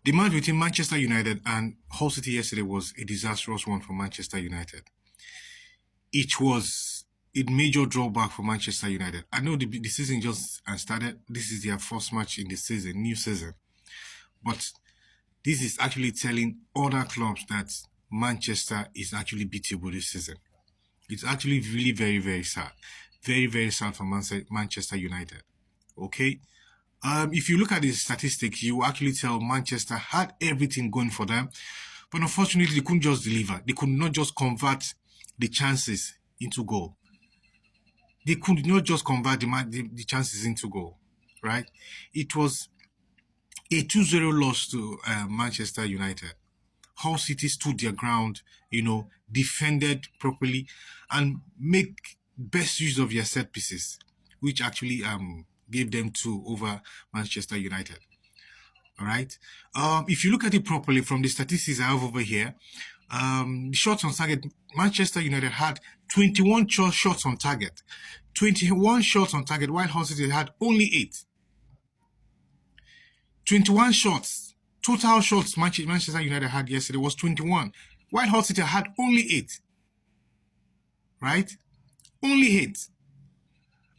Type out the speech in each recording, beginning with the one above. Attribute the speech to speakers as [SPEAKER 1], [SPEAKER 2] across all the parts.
[SPEAKER 1] The match between Manchester United and Hull City yesterday was a disastrous one for Manchester United. It was a major drawback for Manchester United. I know the season just started. This is their first match in the season, new season. But this is actually telling other clubs that Manchester is actually beatable this season. It's actually really very, very sad. Very, very sad for Manchester United. Okay? If you look at the statistics, you will actually tell Manchester had everything going for them. But unfortunately, they couldn't just deliver. They could not just convert the chances into goal. They could not just convert the chances into goal, right? It was a 2-0 loss to Manchester United. Hull City stood their ground, defended properly and make best use of their set pieces, which actually gave them 2 over Manchester United. All right. If you look at it properly from the statistics I have over here, the shots on target, Manchester United had 21 shots on target. 21 shots on target, while Hull City had only 8. 21 shots. Total shots Manchester United had yesterday was 21, while Hull City had only 8. Right? Only 8.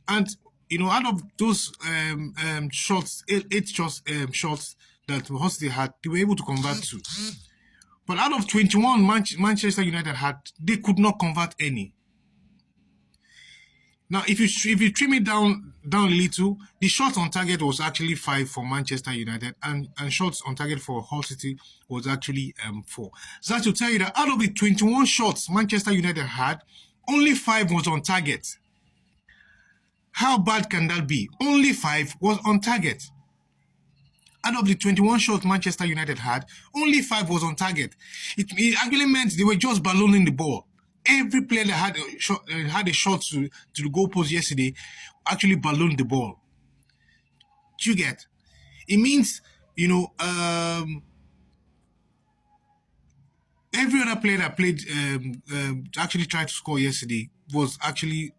[SPEAKER 1] And, out of those shots, 8 shots that Hull City had, they were able to convert 2. But out of 21 Manchester United had, they could not convert any. Now, if you trim it down a little, the shots on target was actually 5 for Manchester United, and shots on target for Hull City was actually 4. So that to tell you that out of the 21 shots Manchester United had, only 5 was on target. How bad can that be? Only 5 was on target. Out of the 21 shots Manchester United had, only 5 was on target. It actually meant they were just ballooning the ball. Every player that had a shot to the goalpost yesterday actually ballooned the ball. Do you get? It means, every other player that played actually tried to score yesterday was actually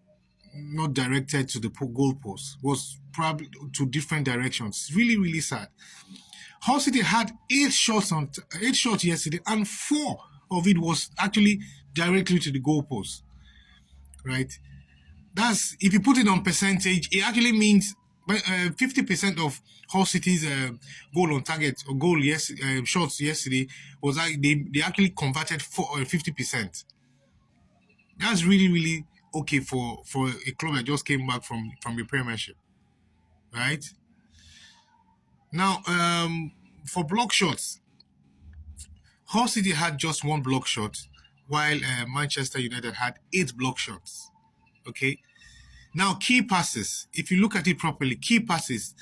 [SPEAKER 1] not directed to the goalpost, was probably to different directions. Really, really sad. Hull City had 8 shots yesterday, and 4 of it was actually directly to the goalpost. Right? That's, if you put it on percentage, it actually means 50% of Hull City's goal on target or shots yesterday was like they actually converted 50%. That's really, really okay for a club that just came back from the Premiership, right? Now, for block shots, Hull City had just 1 block shot, while Manchester United had 8 block shots. Okay. Now, key passes. If you look at it properly, key passes.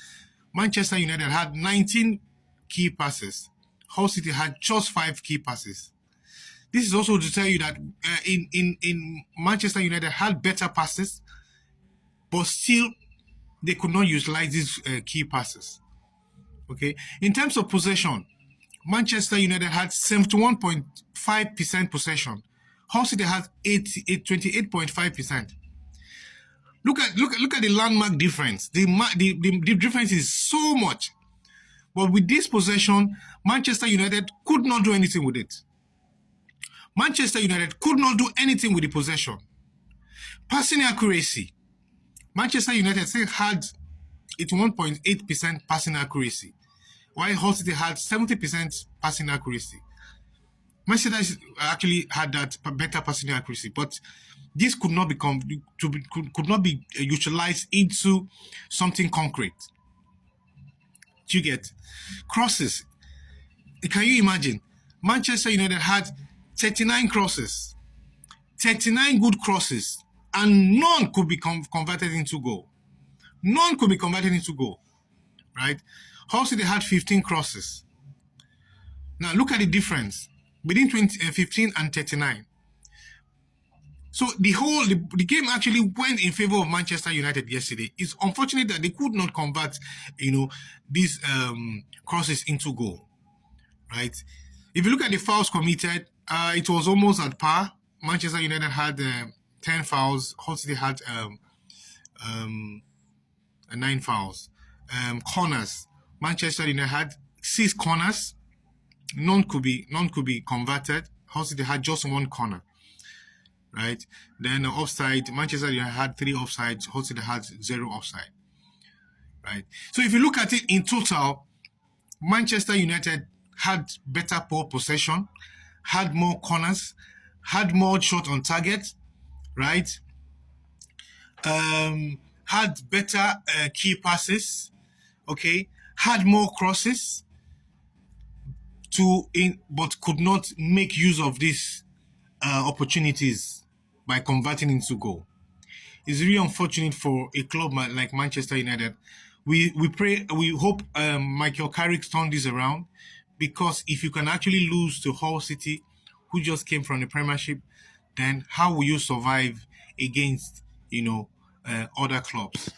[SPEAKER 1] Manchester United had 19 key passes. Hull City had just 5 key passes. This is also to tell you that in Manchester United had better passes, but still they could not utilize these key passes. Okay. In terms of possession, Manchester United had 71.5% possession. Hull City had 28.5%. Look at the landmark difference. The difference is so much. But with this possession, Manchester United could not do anything with it. Manchester United could not do anything with the possession. Passing accuracy. Manchester United still had 81.8% passing accuracy, while Hull City had 70% passing accuracy. Manchester actually had that better passing accuracy, but this could not be utilized into something concrete. Do you get? Crosses. Can you imagine? Manchester United had 39 crosses, 39 good crosses, and none could be converted into goal. None could be converted into goal, right? Hull City had 15 crosses. Now look at the difference between 15 and 39. So the game actually went in favor of Manchester United yesterday. It's unfortunate that they could not convert, these crosses into goal, right? If you look at the fouls committed, it was almost at par. Manchester United had 10 fouls. Hull City had 9 fouls. Corners. Manchester United had 6 corners, none could be converted. Hull City had just one corner, right? Then offside, Manchester United had 3 offsides. Hull City had 0 offside, right? So if you look at it in total, Manchester United had better ball possession, had more corners, had more shot on target, right? Had better key passes, okay? Had more crosses but could not make use of these opportunities by converting into goal. It's really unfortunate for a club like Manchester United. We hope Michael Carrick turn this around, because if you can actually lose to Hull City, who just came from the Premiership, then how will you survive against other clubs?